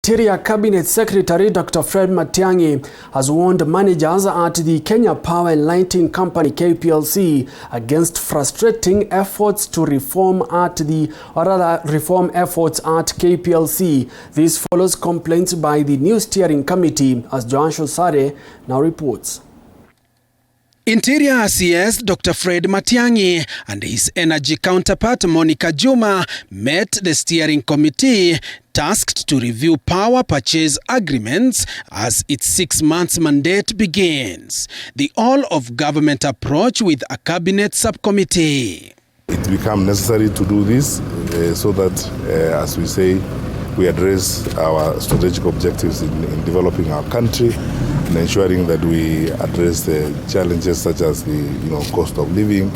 Interior Cabinet Secretary Dr. Fred Matiang'i has warned managers at the Kenya Power and Lighting Company KPLC against frustrating efforts to reform efforts at KPLC. This follows complaints by the new steering committee, as Joash Onsare now reports. Interior CS Dr. Fred Matiang'i and his energy counterpart Monica Juma met the steering committee tasked to review power purchase agreements as its 6 months mandate begins. The all-of-government approach with a cabinet subcommittee. It became necessary to do this so that, as we say, we address our strategic objectives in developing our country and ensuring that we address the challenges such as the cost of living,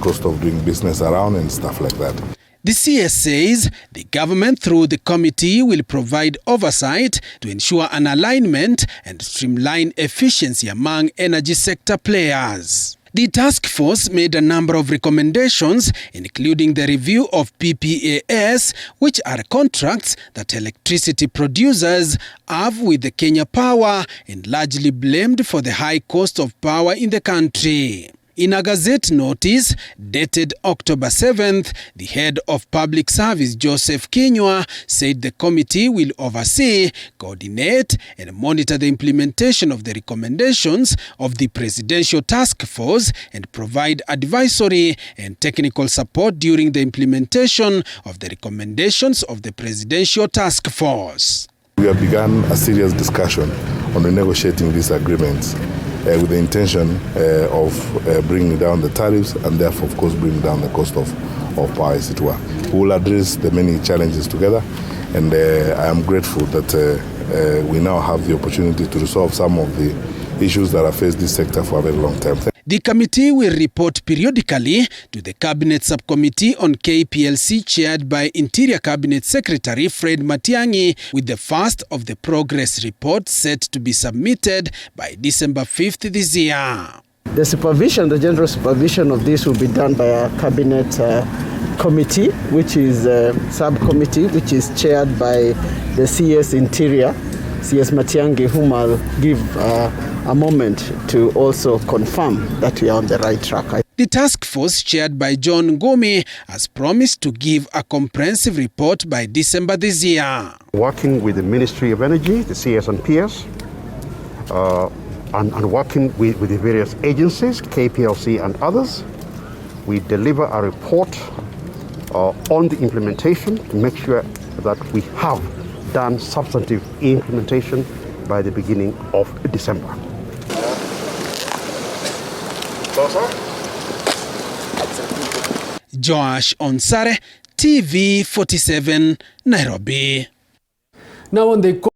cost of doing business around and stuff like that. The CS says the government through the committee will provide oversight to ensure an alignment and streamline efficiency among energy sector players. The task force made a number of recommendations, including the review of PPAs, which are contracts that electricity producers have with the Kenya Power and largely blamed for the high cost of power in the country. In a Gazette notice dated October 7th, the head of public service Joseph Kinyua said the committee will oversee, coordinate and monitor the implementation of the recommendations of the Presidential Task Force and provide advisory and technical support during the implementation of the recommendations of the Presidential Task Force. We have begun a serious discussion on renegotiating these agreements with the intention of bringing down the tariffs and therefore, of course, bringing down the cost of power, as it were. We will address the many challenges together, and I am grateful that we now have the opportunity to resolve some of the issues that have faced this sector for a very long time. The committee will report periodically to the Cabinet Subcommittee on KPLC chaired by Interior Cabinet Secretary Fred Matiang'i, with the first of the progress reports set to be submitted by December 5th this year. The general supervision of this will be done by a Cabinet committee, which is a subcommittee, which is chaired by the CS Interior, CS Matiang'i, whom I'll give a moment to also confirm that we are on the right track. The task force, chaired by John Ngumi, has promised to give a comprehensive report by December this year. Working with the Ministry of Energy, the CS and PS, and working with the various agencies, KPLC and others, we deliver a report on the implementation to make sure that we have done substantive implementation by the beginning of December. Joash Onsare, TV 47, Nairobi. Now on the